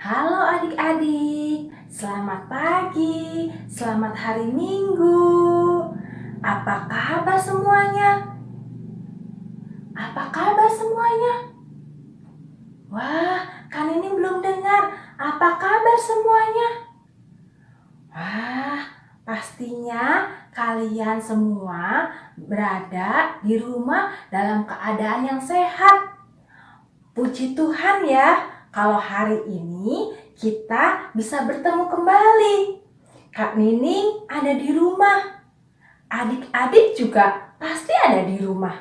Halo adik-adik, selamat pagi, selamat hari Minggu. Apa kabar semuanya? Apa kabar semuanya? Wah, kan ini belum dengar. Apa kabar semuanya? Wah, pastinya kalian semua berada di rumah dalam keadaan yang sehat. Puji Tuhan ya, kalau hari ini kita bisa bertemu kembali. Kak Nining ada di rumah, adik-adik juga pasti ada di rumah.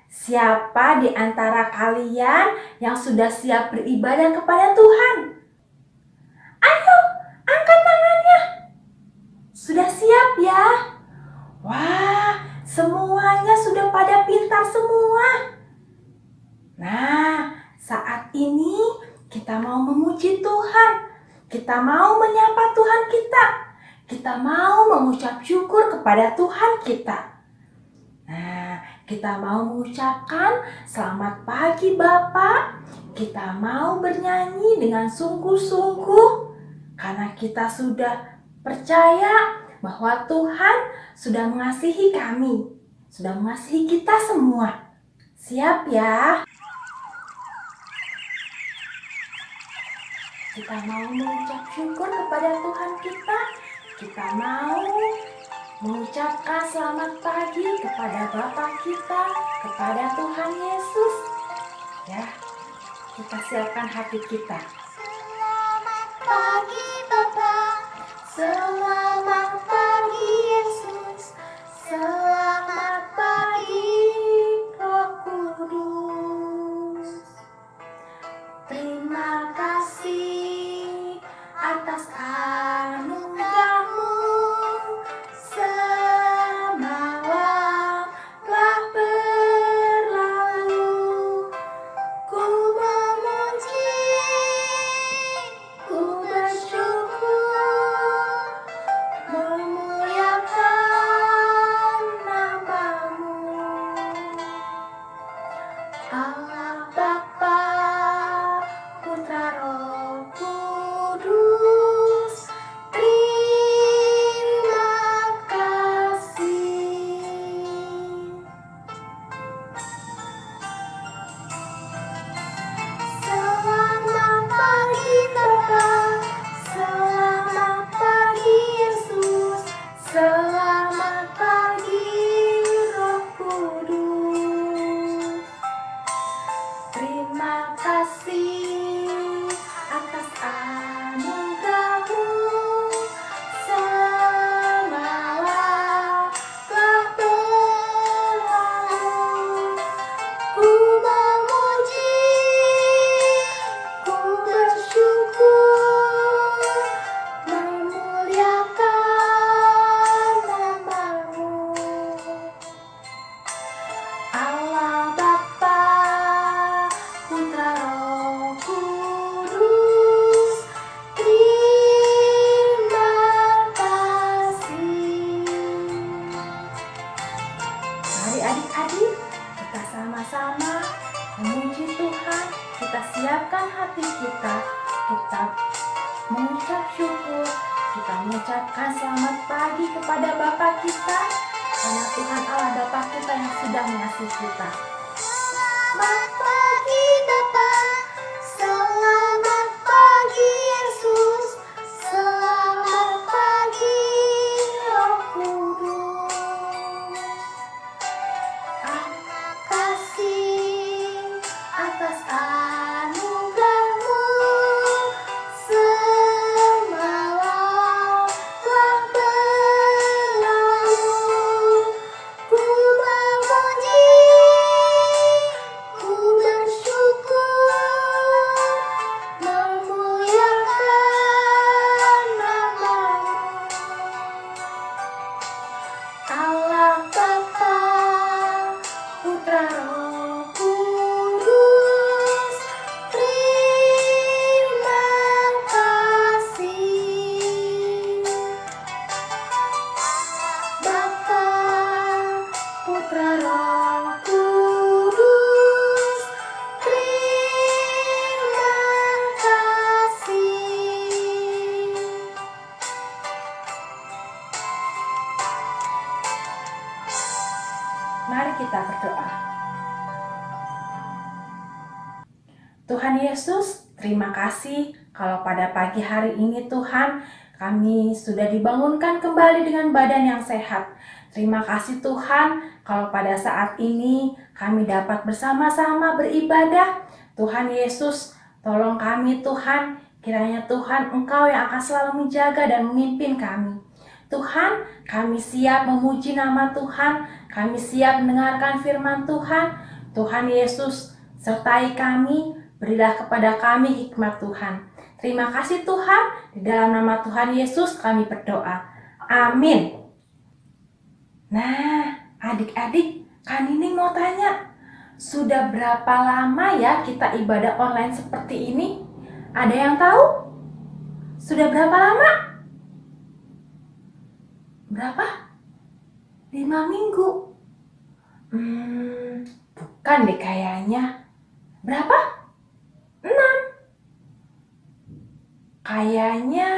Siapa di antara kalian yang sudah siap beribadah kepada Tuhan? Ayo, angkat tangannya. Sudah siap ya? Wah, semuanya sudah pada pintar semua. Nah, saat ini kita mau memuji Tuhan. Kita mau menyapa Tuhan kita. Kita mau mengucap syukur kepada Tuhan kita. Nah, kita mau mengucapkan selamat pagi Bapak. Kita mau bernyanyi dengan sungguh-sungguh karena kita sudah percaya bahwa Tuhan sudah mengasihi kami, sudah mengasihi kita semua. Siap ya? Kita mau mengucap syukur kepada Tuhan kita. Kita mau mengucapkan selamat pagi kepada Bapa kita, kepada Tuhan Yesus. Ya, kita siapkan hati kita. Selamat pagi Bapa, selamat pagi Yesus, selamat pagi Roh Kudus. Terima kasih atas anugerah-Mu, semalam telah berlalu. Ku memuji, ku bersyukur, memuliakan nama-Mu. Allah Bapa, Putra Roh Kudus, terima kasih. Selamat pagi Bapa, selamat pagi Yesus, selamat pagi Roh Kudus. Terima kasih atas anugerah-Mu, semalam telah berlalu. Ku memuji, ku bersyukur, memuliakan nama-Mu. Allah Bapa, Putra Roh Kudus, terima kasih. Mari adik-adik, kita sama-sama memuji Tuhan. Kita siapkan hati kita. Kita mengucap syukur. Kita mengucapkan selamat pagi kepada Bapa kita. Karena Tuhan Allah Bapa kita yang sudah mengasihi kita. Selamat pagi Bapa, selamat pagi Yesus, selamat pagi Roh Kudus. Terima kasih atas anugerah-Mu, semalam telah berlalu. Ku memuji, ku Tuhan Yesus, terima kasih kalau pada pagi hari ini Tuhan, kami sudah dibangunkan kembali dengan badan yang sehat. Terima kasih Tuhan, kalau pada saat ini kami dapat bersama-sama beribadah. Tuhan Yesus, tolong kami Tuhan, kiranya Tuhan Engkau yang akan selalu menjaga dan memimpin kami. Tuhan, kami siap memuji nama Tuhan, kami siap mendengarkan firman Tuhan. Tuhan Yesus, sertai kami, berilah kepada kami hikmat Tuhan. Terima kasih Tuhan, di dalam nama Tuhan Yesus kami berdoa. Amin. Nah, adik-adik, Kak Nining mau tanya, sudah berapa lama ya kita ibadah online seperti ini? Ada yang tahu? Sudah berapa lama? Berapa? 5 minggu. Bukan deh kayaknya. Berapa? 6. Kayaknya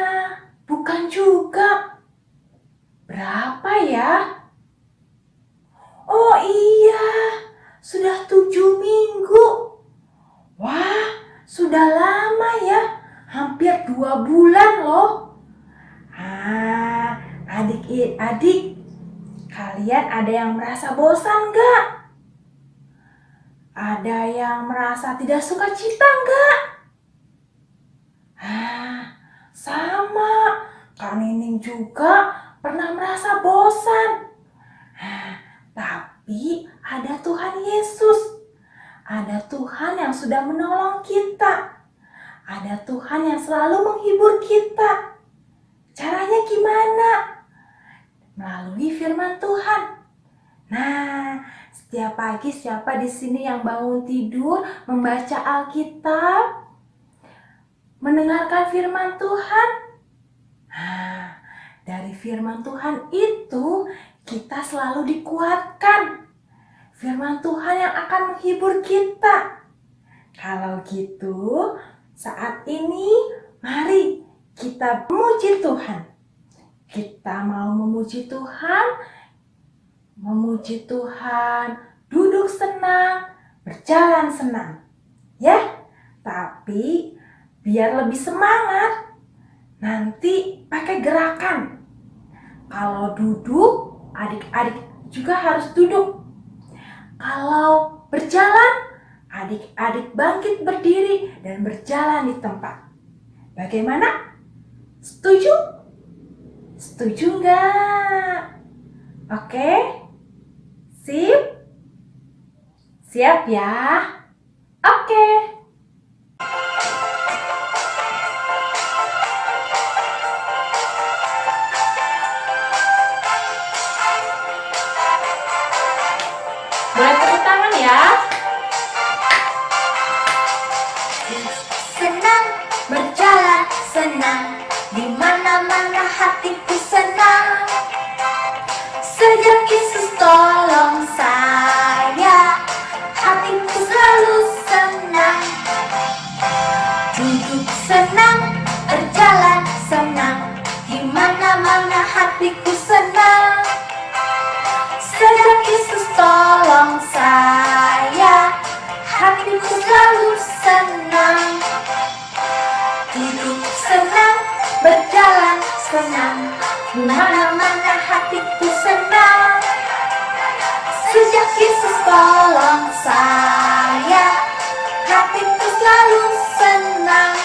bukan juga. Berapa ya? Oh iya, sudah 7 minggu. Wah, sudah lama ya. Hampir 2 bulan loh. Adik-adik, kalian ada yang merasa bosan gak? Ada yang merasa tidak suka cita gak? Sama, Kak Nining juga pernah merasa bosan. Tapi ada Tuhan Yesus. Ada Tuhan yang sudah menolong kita. Ada Tuhan yang selalu menghibur kita. Caranya gimana? Melalui firman Tuhan. Nah, setiap pagi siapa di sini yang bangun tidur membaca Alkitab, mendengarkan firman Tuhan? Dari firman Tuhan itu kita selalu dikuatkan. Firman Tuhan yang akan menghibur kita. Kalau gitu, saat ini mari kita memuji Tuhan. Kita mau memuji Tuhan, duduk senang, berjalan senang. Ya, tapi biar lebih semangat, nanti pakai gerakan. Kalau duduk, adik-adik juga harus duduk. Kalau berjalan, adik-adik bangkit berdiri dan berjalan di tempat. Bagaimana? Setuju? Setuju nggak? Oke? Sip? Siap ya? Oke. Boleh tepuk tangan ya? Senang berjalan, senang di mana-mana hatiku senang. Sejak Yesus tolong saya, hatiku selalu senang. Duduk senang, berjalan senang, di mana-mana hatiku senang. Sejak Yesus tolong saya, hatiku selalu senang. Duduk senang, berjalan senang, di mana-mana hatiku senang. Sejak Yesus tolong saya, hatiku selalu senang.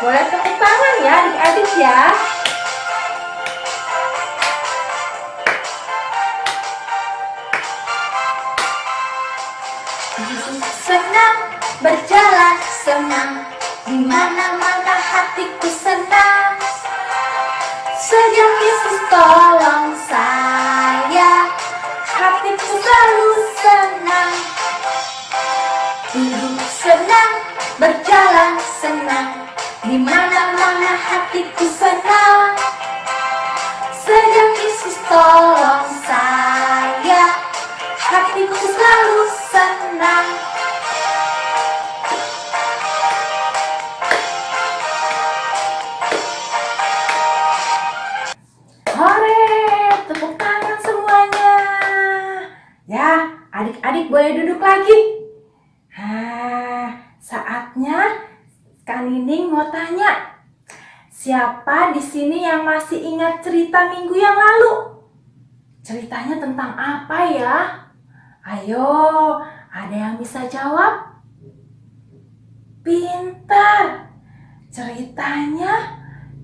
Boleh tepuk tangan ya adik-adik ya? Senang, berjalan senang, di mana-mana hatiku senang. Sejak Yesus tolong saya, hatiku selalu senang. Duduk senang, berjalan senang, di mana-mana hatiku senang. Sejak Yesus tolong saya, hatiku selalu senang. Hore, tepuk tangan semua Ya, adik-adik boleh duduk lagi. Saatnya Kak Nining mau tanya. Siapa di sini yang masih ingat cerita minggu yang lalu? Ceritanya tentang apa ya? Ayo, ada yang bisa jawab? Pintar! Ceritanya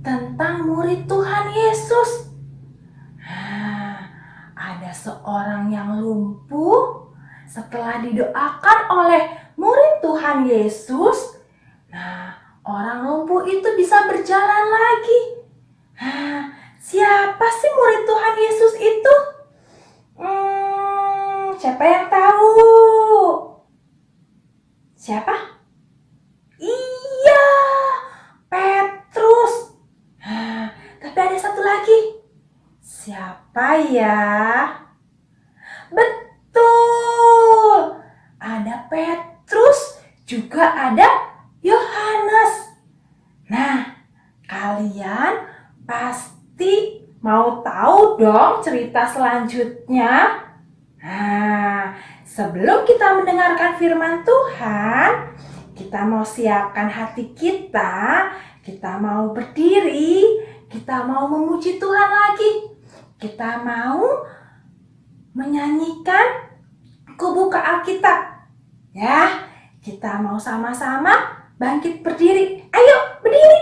tentang murid Tuhan Yesus. Ada seorang yang lumpuh setelah didoakan oleh murid Tuhan Yesus. Orang lumpuh itu bisa berjalan lagi. Siapa sih murid Tuhan Yesus itu? Siapa yang tahu? Siapa? Iya, Petrus. Tapi ada satu lagi. Siapa ya? Betul. Ada Petrus, juga ada Yohanes. Kalian pasti mau tahu dong cerita selanjutnya. Sebelum kita mendengarkan firman Tuhan, kita mau siapkan hati kita mau berdiri, kita mau memuji Tuhan lagi. Kita mau menyanyikan Ku Buka Alkitab. Ya, kita mau sama-sama bangkit berdiri. Ayo, berdiri.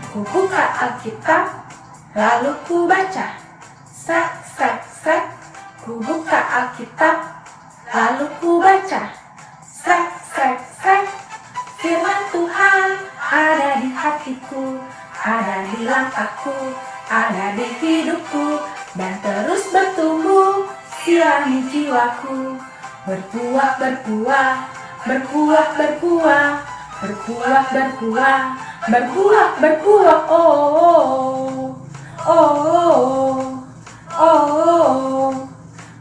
Ku buka Alkitab, lalu ku baca. Sek, sek, sek. Ku buka Alkitab, lalu ku baca. Sek, sek, sek. Firman Tuhan ada di hatiku, ada di langkahku, ada di hidupku, dan terus bertumbuh, sirami jiwaku. Berbuah, berbuah, berbuah, berbuah, berbuah, berbuah, berbuah, berbuah. Oh, oh, oh, oh, oh, oh,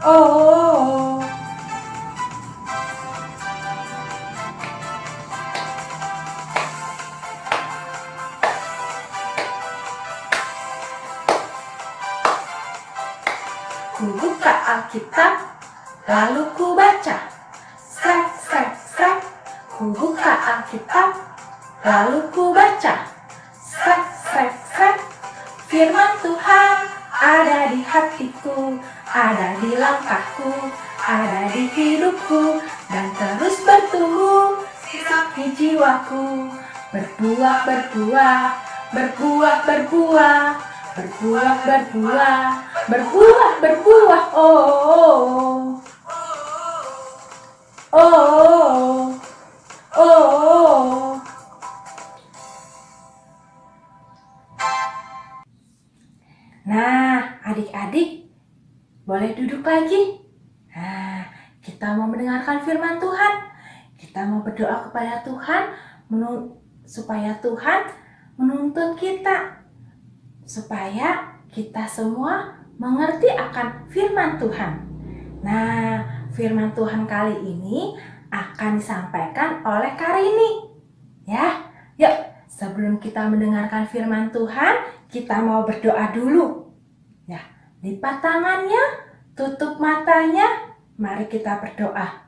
oh. Ku buka Alkitab, lalu ku baca. Sek, sek, sek. Ku buka Alkitab, lalu ku baca. Sek, sek, sek. Firman Tuhan ada di hatiku, ada di langkahku, ada di hidupku, dan terus bertumbuh di jiwaku. Berbuah, berbuah, berbuah, berbuah, berbuah, berbuah, berbuah, berbuah. Oh, oh, oh, oh, oh. Nah, adik-adik boleh duduk lagi. Kita mau mendengarkan firman Tuhan. Kita mau berdoa kepada Tuhan supaya Tuhan menuntun kita, supaya kita semua mengerti akan firman Tuhan. Nah, firman Tuhan kali ini akan disampaikan oleh Karini. Ya, yuk sebelum kita mendengarkan firman Tuhan, kita mau berdoa dulu. Ya, lipat tangannya, tutup matanya, mari kita berdoa.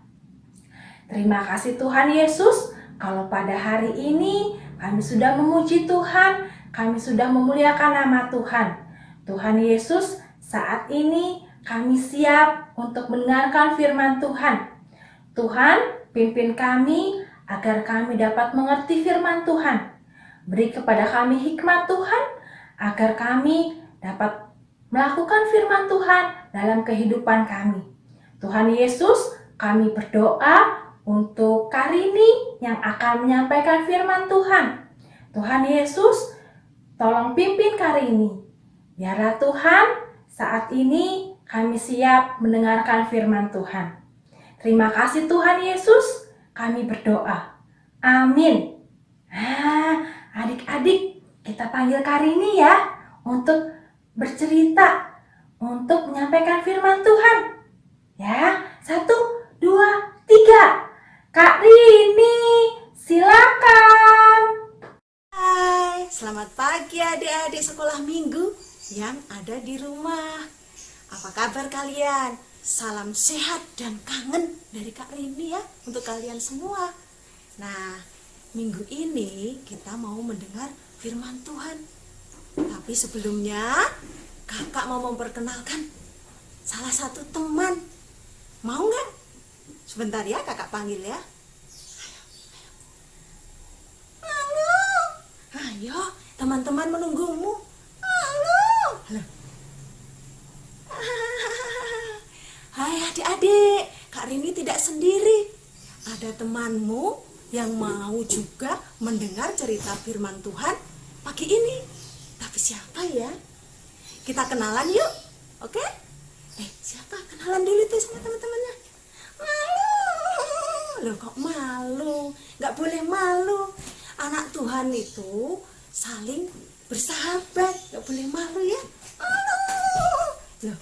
Terima kasih Tuhan Yesus, kalau pada hari ini kami sudah memuji Tuhan, kami sudah memuliakan nama Tuhan. Tuhan Yesus, saat ini kami siap untuk mendengarkan firman Tuhan. Tuhan, pimpin kami agar kami dapat mengerti firman Tuhan. Beri kepada kami hikmat Tuhan, agar kami dapat melakukan firman Tuhan dalam kehidupan kami. Tuhan Yesus, kami berdoa untuk Karini yang akan menyampaikan firman Tuhan. Tuhan Yesus, tolong pimpin Karini. Biarlah Tuhan, saat ini kami siap mendengarkan firman Tuhan. Terima kasih Tuhan Yesus, kami berdoa. Amin. Adik-adik, kita panggil Karini ya untuk bercerita, untuk menyampaikan firman Tuhan. Ya, 1, 2, adik-adik sekolah minggu yang ada di rumah. Apa kabar kalian? Salam sehat dan kangen dari Kak Rini ya untuk kalian semua. Nah, minggu ini kita mau mendengar firman Tuhan. Tapi sebelumnya kakak mau memperkenalkan salah satu teman. Mau nggak? Sebentar ya, kakak panggil ya. Halo. Ayo, teman-teman menunggumu. Halo. Halo. Hai adik-adik, Kak Rini tidak sendiri. Ada temanmu yang mau juga mendengar cerita firman Tuhan pagi ini. Tapi siapa ya? Kita kenalan yuk, oke? Siapa? Kenalan dulu tuh sama teman-temannya. Malu. Loh kok malu? Gak boleh malu. Anak Tuhan itu saling bersahabat. Gak boleh malu ya. Loh,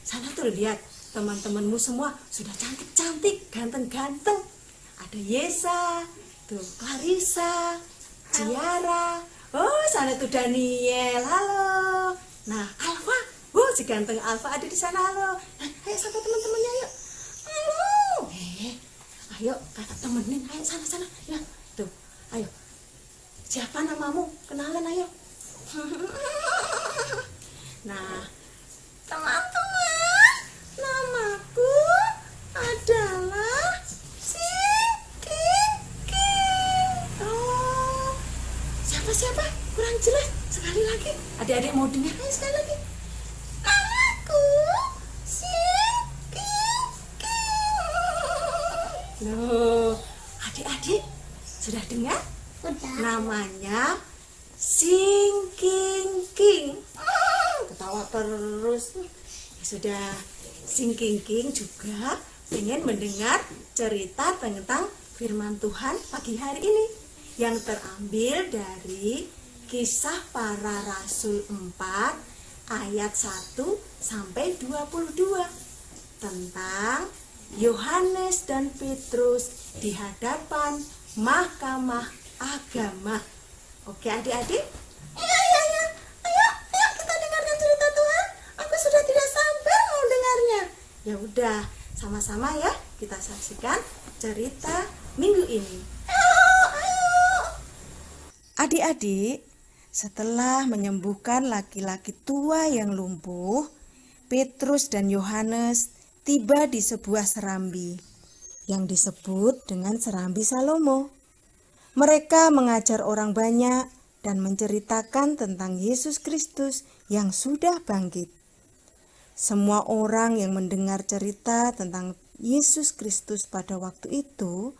sana tuh lihat. Teman-temanmu semua sudah cantik-cantik, ganteng-ganteng. Ada Yesa, tuh Clarissa, Ciara. Oh, sana tuh Daniel. Halo. Nah, Alfa. Si ganteng Alfa ada di sana. Halo. Nah, ayo sapa teman-temannya yuk. Halo. Ayo kakak temenin. Ayo sana. Ya, tuh. Ayo. Siapa namamu? Kenalan ayo. Nah, teman-teman, namaku adalah Singking. Oh, siapa? Kurang jelas. Sekali lagi. Adik-adik mau dengar? Ayo sekali lagi. Namaku Singking. Loh, adik-adik sudah dengar? Udah. Namanya Singking. Ketawa terus. Ya sudah, Singking juga ingin mendengar cerita tentang firman Tuhan pagi hari ini yang terambil dari Kisah Para Rasul 4 ayat 1 sampai 22 tentang Yohanes dan Petrus di hadapan Mahkamah Agama. Oke adik-adik? Iya. Ayo kita dengarkan cerita Tuhan. Aku sudah tidak sabar mau dengarnya. Ya udah, sama-sama ya kita saksikan cerita minggu ini. Ayo. Adik-adik, setelah menyembuhkan laki-laki tua yang lumpuh, Petrus dan Yohanes tiba di sebuah serambi yang disebut dengan Serambi Salomo. Mereka mengajar orang banyak dan menceritakan tentang Yesus Kristus yang sudah bangkit. Semua orang yang mendengar cerita tentang Yesus Kristus pada waktu itu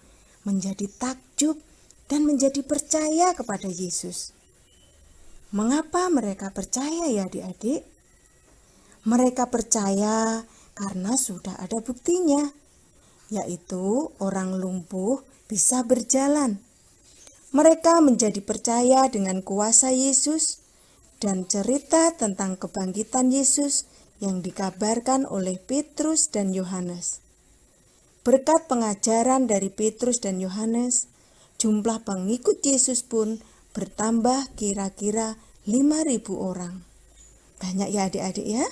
menjadi takjub dan menjadi percaya kepada Yesus. Mengapa mereka percaya ya adik-adik? Mereka percaya karena sudah ada buktinya, yaitu orang lumpuh bisa berjalan. Mereka menjadi percaya dengan kuasa Yesus dan cerita tentang kebangkitan Yesus yang dikabarkan oleh Petrus dan Yohanes. Berkat pengajaran dari Petrus dan Yohanes, jumlah pengikut Yesus pun bertambah kira-kira 5.000 orang. Banyak ya adik-adik ya.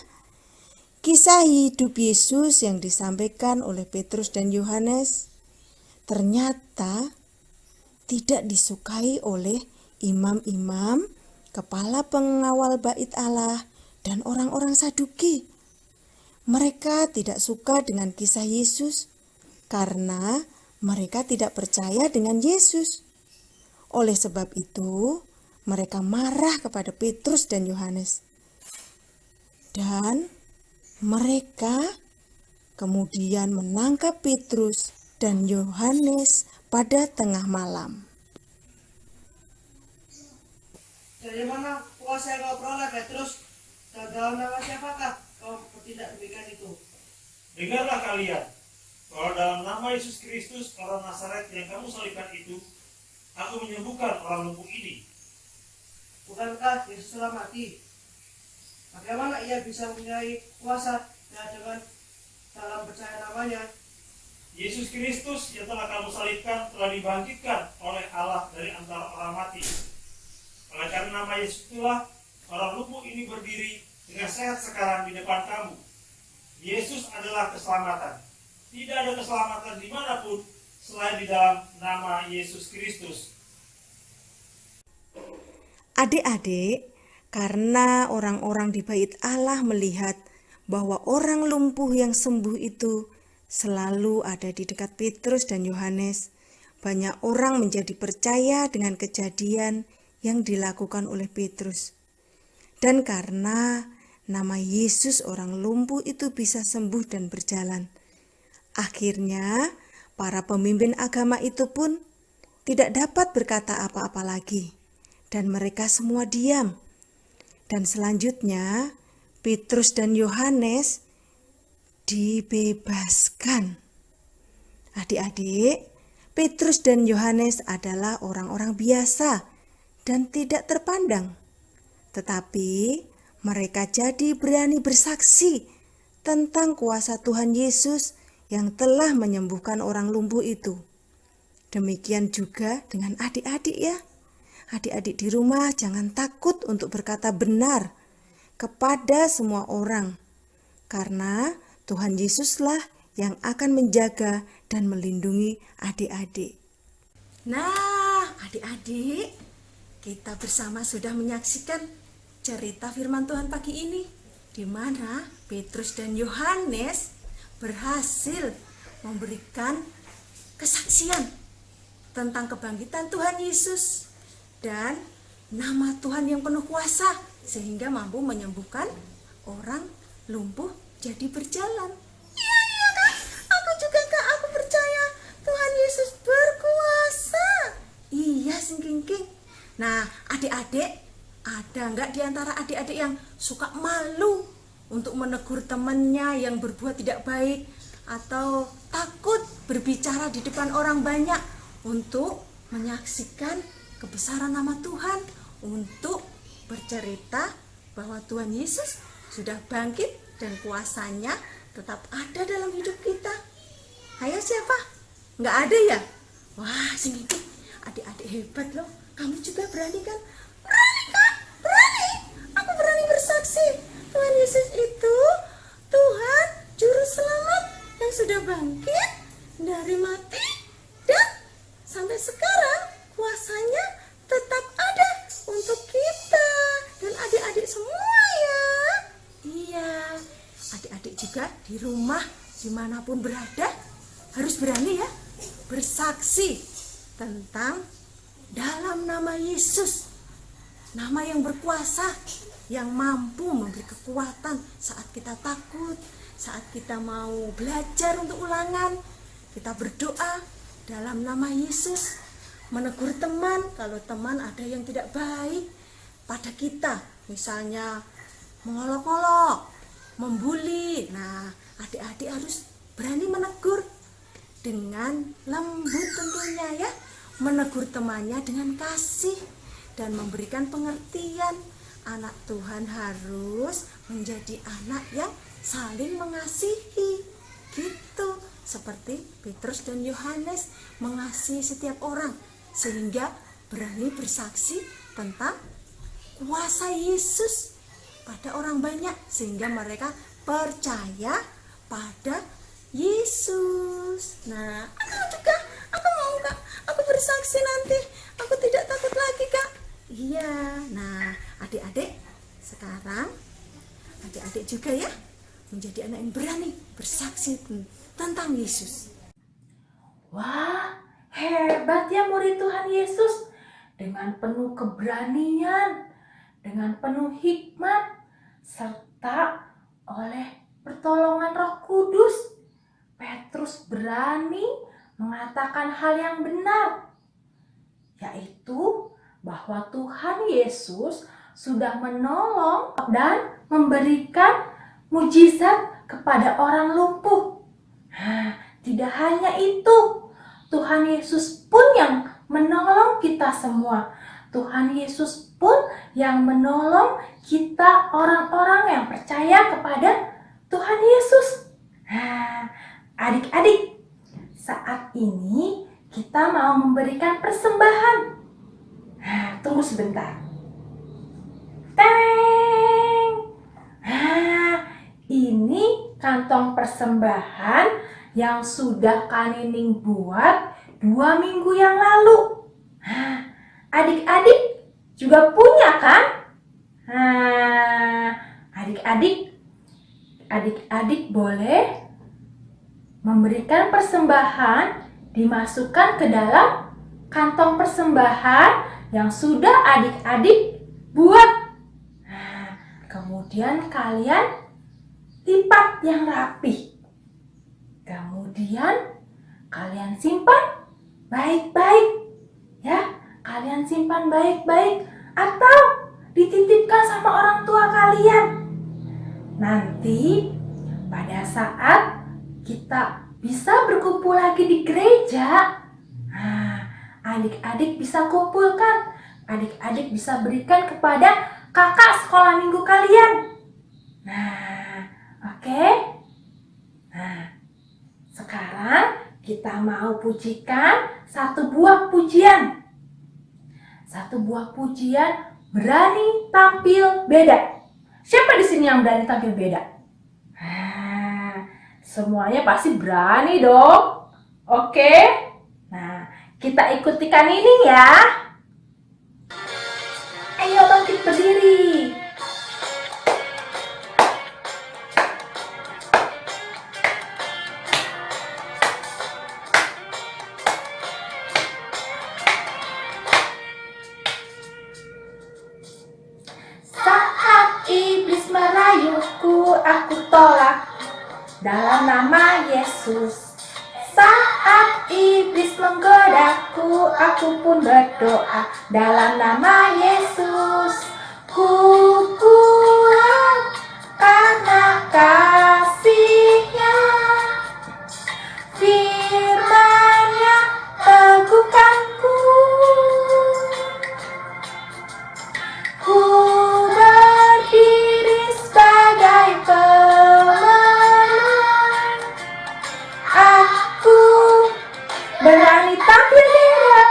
Kisah hidup Yesus yang disampaikan oleh Petrus dan Yohanes ternyata tidak disukai oleh imam-imam, kepala pengawal bait Allah, dan orang-orang Saduki. Mereka tidak suka dengan kisah Yesus karena mereka tidak percaya dengan Yesus. Oleh sebab itu, mereka marah kepada Petrus dan Yohanes. Dan mereka kemudian menangkap Petrus dan Yohanes pada tengah malam. Dari mana kuasa yang kau peroleh, Petrus? Dan dalam nama siapakah kau bertindak demikian itu? Dengarlah kalian, bahwa dalam nama Yesus Kristus orang Nazaret yang kamu salibkan itu, aku menyembuhkan orang lumpuh ini. Bukankah Yesus telah mati? Bagaimana ia bisa mempunyai kuasa dengan dalam percaya namanya? Yesus Kristus yang telah kamu salibkan telah dibangkitkan oleh Allah dari antara orang mati. Oleh karena nama Yesus itulah orang lumpuh ini berdiri dengan sehat sekarang di depan kamu. Yesus adalah keselamatan. Tidak ada keselamatan dimanapun selain di dalam nama Yesus Kristus. Adik-adik, karena orang-orang di bait Allah melihat bahwa orang lumpuh yang sembuh itu selalu ada di dekat Petrus dan Yohanes, banyak orang menjadi percaya dengan kejadian yang dilakukan oleh Petrus. Dan karena nama Yesus, orang lumpuh itu bisa sembuh dan berjalan. Akhirnya, para pemimpin agama itu pun tidak dapat berkata apa-apa lagi, dan mereka semua diam. Dan selanjutnya, Petrus dan Yohanes dibebaskan. Adik-adik, Petrus dan Yohanes adalah orang-orang biasa dan tidak terpandang. Tetapi mereka jadi berani bersaksi tentang kuasa Tuhan Yesus yang telah menyembuhkan orang lumpuh itu. Demikian juga dengan adik-adik ya. Adik-adik di rumah jangan takut untuk berkata benar kepada semua orang. Karena Tuhan Yesuslah yang akan menjaga dan melindungi adik-adik. Nah, adik-adik, kita bersama sudah menyaksikan cerita firman Tuhan pagi ini, di mana Petrus dan Yohanes berhasil memberikan kesaksian tentang kebangkitan Tuhan Yesus dan nama Tuhan yang penuh kuasa, sehingga mampu menyembuhkan orang lumpuh jadi berjalan. Iya Kak, aku juga Kak, aku percaya Tuhan Yesus berkuasa. Iya Singkingking. Nah adik-adik, ada enggak di antara adik-adik yang suka malu untuk menegur temannya yang berbuat tidak baik, atau takut berbicara di depan orang banyak untuk menyaksikan kebesaran nama Tuhan, untuk bercerita bahwa Tuhan Yesus sudah bangkit dan kuasanya tetap ada dalam hidup kita? Ayo siapa? Nggak ada ya? Wah, Singkiki, adik-adik hebat loh. Kamu juga berani kan? Berani Kak, berani. Aku berani bersaksi. Tuhan Yesus itu Tuhan Juru Selamat yang sudah bangkit dari mati, dan sampai sekarang kuasanya tetap ada untuk kita dan adik-adik semua ya. Iya, adik-adik juga di rumah dimanapun berada harus berani ya bersaksi tentang dalam nama Yesus, nama yang berkuasa, yang mampu memberi kekuatan saat kita takut, saat kita mau belajar untuk ulangan. Kita berdoa dalam nama Yesus, menegur teman kalau teman ada yang tidak baik pada kita, misalnya mengolok-olok, membuli. Nah, adik-adik harus berani menegur dengan lembut tentunya ya, menegur temannya dengan kasih dan memberikan pengertian. Anak Tuhan harus menjadi anak yang saling mengasihi, gitu, seperti Petrus dan Yohanes mengasihi setiap orang, sehingga berani bersaksi tentang kuasa Yesus pada orang banyak, sehingga mereka percaya pada Yesus. Nah, aku mau Kak, aku bersaksi nanti, aku tidak takut lagi Kak. Iya, nah adik-adik, sekarang adik-adik juga ya menjadi anak yang berani bersaksi tentang Yesus. Wah, hebat ya murid Tuhan Yesus. Dengan penuh keberanian, dengan penuh hikmat, serta oleh pertolongan Roh Kudus, Petrus berani mengatakan hal yang benar, yaitu bahwa Tuhan Yesus sudah menolong dan memberikan mujizat kepada orang lumpuh. Nah, tidak hanya itu, Tuhan Yesus pun yang menolong kita semua. Tuhan Yesus pun yang menolong kita orang-orang yang percaya kepada Tuhan Yesus. Nah, adik-adik, saat ini kita mau memberikan persembahan. Nah, tunggu sebentar. Tereng! ini kantong persembahan yang sudah Kak Nining buat 2 minggu yang lalu. Nah, adik-adik juga punya kan? Nah, adik-adik boleh memberikan persembahan, dimasukkan ke dalam kantong persembahan yang sudah adik-adik buat. Nah, kemudian kalian lipat yang rapi. Kemudian kalian simpan baik-baik. Ya, kalian simpan baik-baik atau dititipkan sama orang tua kalian. Nanti pada saat kita bisa berkumpul lagi di gereja, nah, adik-adik bisa kumpulkan, adik-adik bisa berikan kepada kakak sekolah minggu kalian. Nah, oke. Nah, sekarang kita mau pujikan satu buah pujian. Satu buah pujian berani tampil beda. Siapa di sini yang berani tampil beda? Nah, semuanya pasti berani dong. Oke. Nah, kita ikutikan ini ya. Ayo bangkit berdiri. Saat iblis merayuku, aku tolak dalam nama Yesus. Saat iblis menggodaku, aku pun berdoa dalam nama Yesus. Ku kuat karena kasih-Nya, firman-Nya teguhkanku. Ku berdiri sebagai pemenang. Aku berani tampil beda.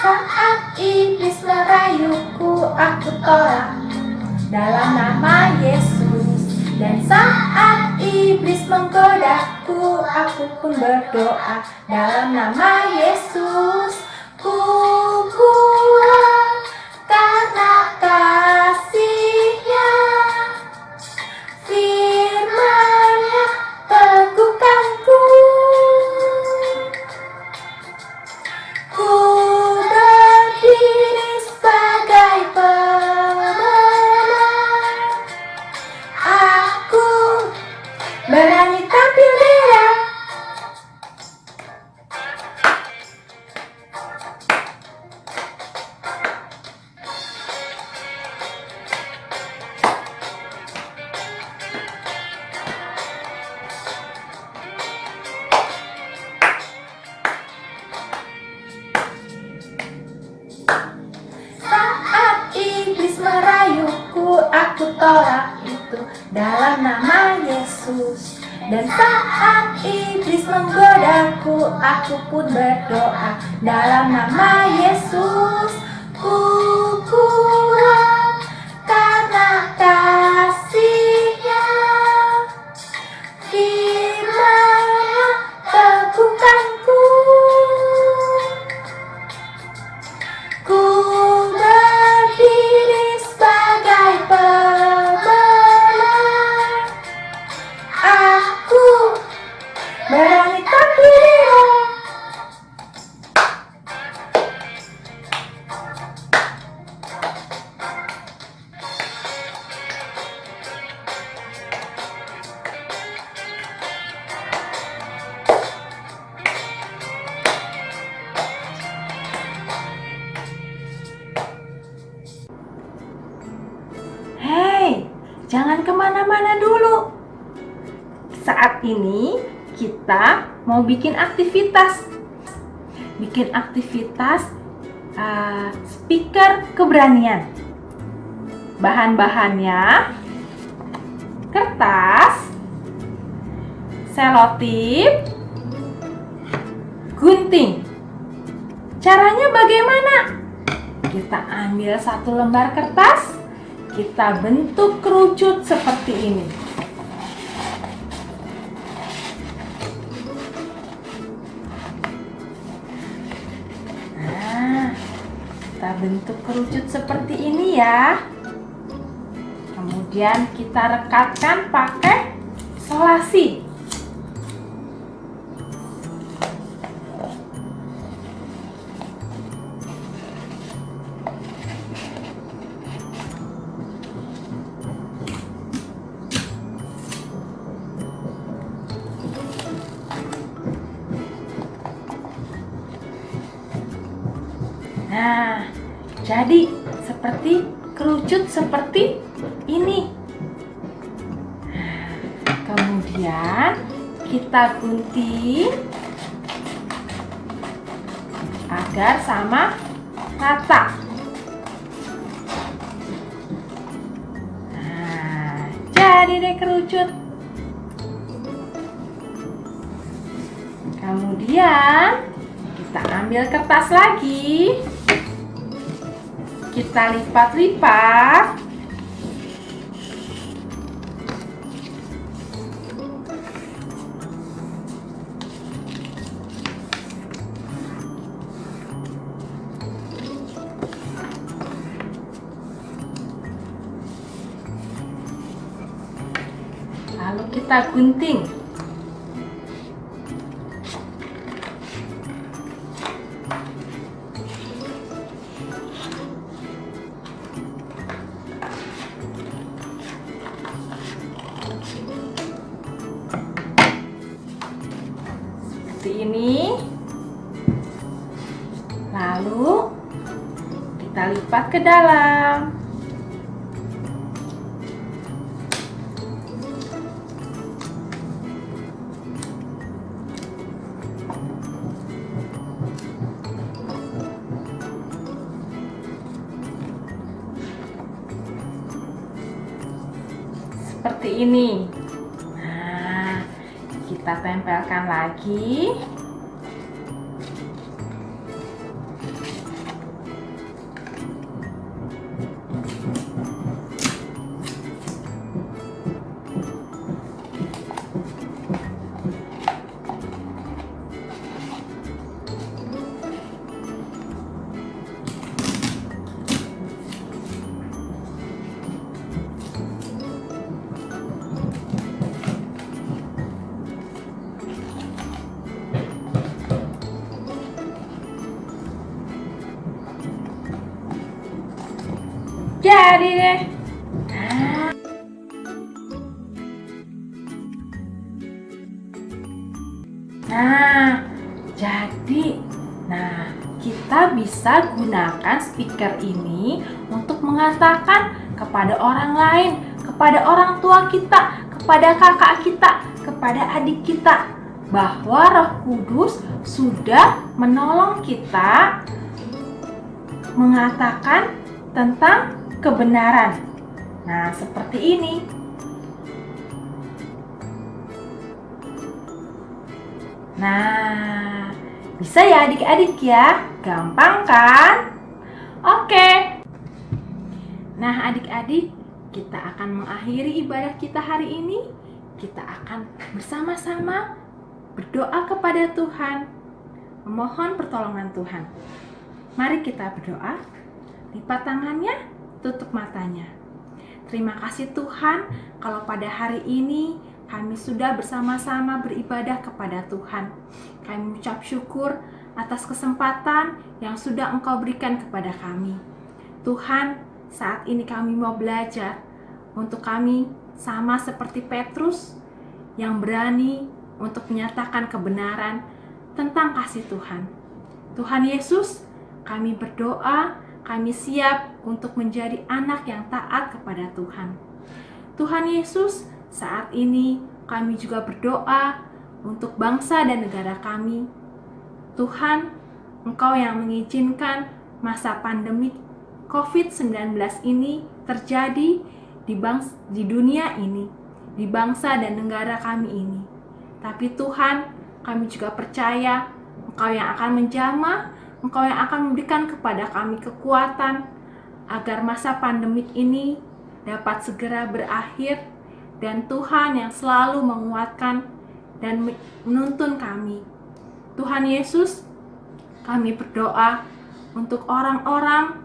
Saat iblis merayuku, aku tolak dalam nama Yesus. Dan saat iblis menggodaku, aku pun berdoa dalam nama Yesus. Ku kuat karena kasih-Nya, firman-Nya teguhkanku. Ku berdiri sebagai pemenang. Aku berani tampil beda. Saat iblis merayuku, aku tolak itu dalam nama Yesus. Dan saat iblis menggodaku, aku pun berdoa dalam nama Yesus. Ku kuat karena kasih-Nya, firman-Nya teguhkanku. Ku berdiri sebagai pemenang. Aku berani tampil beda. Hei, jangan kemana-mana dulu. Saat ini kita mau bikin aktivitas. Bikin aktivitas speaker keberanian. Bahan-bahannya kertas, selotip, gunting. Caranya bagaimana? Kita ambil satu lembar kertas, kita bentuk kerucut seperti ini. Nah, kita bentuk kerucut seperti ini ya. Kemudian kita rekatkan pakai solasi. Nah, jadi seperti kerucut seperti ini. Nah, kemudian kita gunting agar sama rata. Nah, jadi deh kerucut. Kemudian kita ambil kertas lagi. Kita lipat-lipat. Lalu kita gunting. Seperti ini. Lalu kita lipat ke dalam. Seperti ini. Nah, kita tempelkan lagi. Jadi deh. Nah, jadi kita bisa gunakan speaker ini untuk mengatakan kepada orang lain, kepada orang tua kita, kepada kakak kita, kepada adik kita, bahwa Roh Kudus sudah menolong kita mengatakan tentang kebenaran. Nah, seperti ini. Nah, bisa ya adik-adik ya? Gampang kan? Oke. Nah, adik-adik, kita akan mengakhiri ibadah kita hari ini. Kita akan bersama-sama berdoa kepada Tuhan, memohon pertolongan Tuhan. Mari kita berdoa. Lipat tangannya, tutup matanya. Terima kasih Tuhan, kalau pada hari ini kami sudah bersama-sama beribadah kepada Tuhan. Kami mengucap syukur atas kesempatan yang sudah Engkau berikan kepada kami. Tuhan, saat ini kami mau belajar untuk kami sama seperti Petrus yang berani untuk menyatakan kebenaran tentang kasih Tuhan. Tuhan Yesus, kami berdoa, kami siap untuk menjadi anak yang taat kepada Tuhan. Tuhan Yesus, saat ini kami juga berdoa untuk bangsa dan negara kami. Tuhan, Engkau yang mengizinkan masa pandemi COVID-19 ini terjadi di dunia ini, di bangsa dan negara kami ini. Tapi Tuhan, kami juga percaya Engkau yang akan menjamah, Engkau yang akan memberikan kepada kami kekuatan agar masa pandemik ini dapat segera berakhir, dan Tuhan yang selalu menguatkan dan menuntun kami. Tuhan Yesus, kami berdoa untuk orang-orang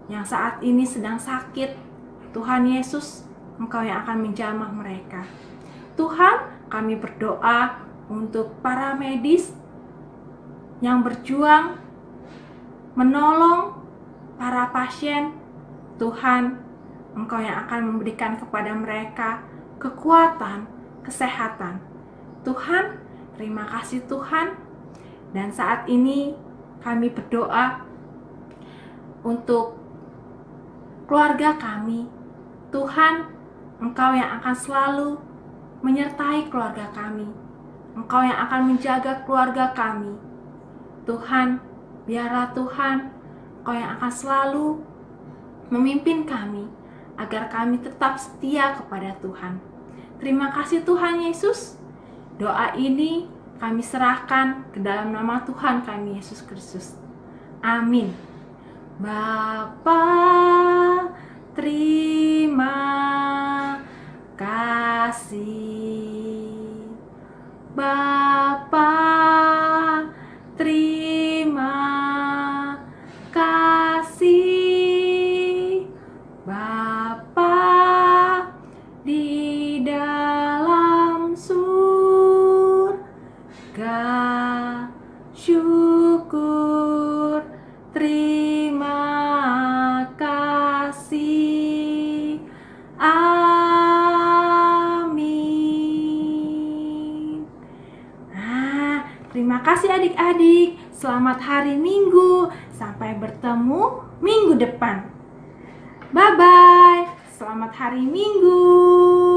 yang saat ini sedang sakit. Tuhan Yesus, Engkau yang akan menjamah mereka. Tuhan, kami berdoa untuk para medis yang berjuang menolong para pasien. Tuhan, Engkau yang akan memberikan kepada mereka kekuatan, kesehatan. Tuhan, terima kasih Tuhan. Dan saat ini kami berdoa untuk keluarga kami. Tuhan, Engkau yang akan selalu menyertai keluarga kami. Engkau yang akan menjaga keluarga kami. Tuhan, biarlah Tuhan, Engkau yang akan selalu memimpin kami, agar kami tetap setia kepada Tuhan. Terima kasih Tuhan Yesus. Doa ini kami serahkan ke dalam nama Tuhan kami Yesus Kristus. Amin. Bapa, terima kasih. Bapa, terima kasih. Bapa di dalam surga, syukur, terima kasih. Amin. Terima kasih adik-adik. Selamat hari Minggu. Sampai bertemu minggu depan. Bye-bye. Selamat hari Minggu.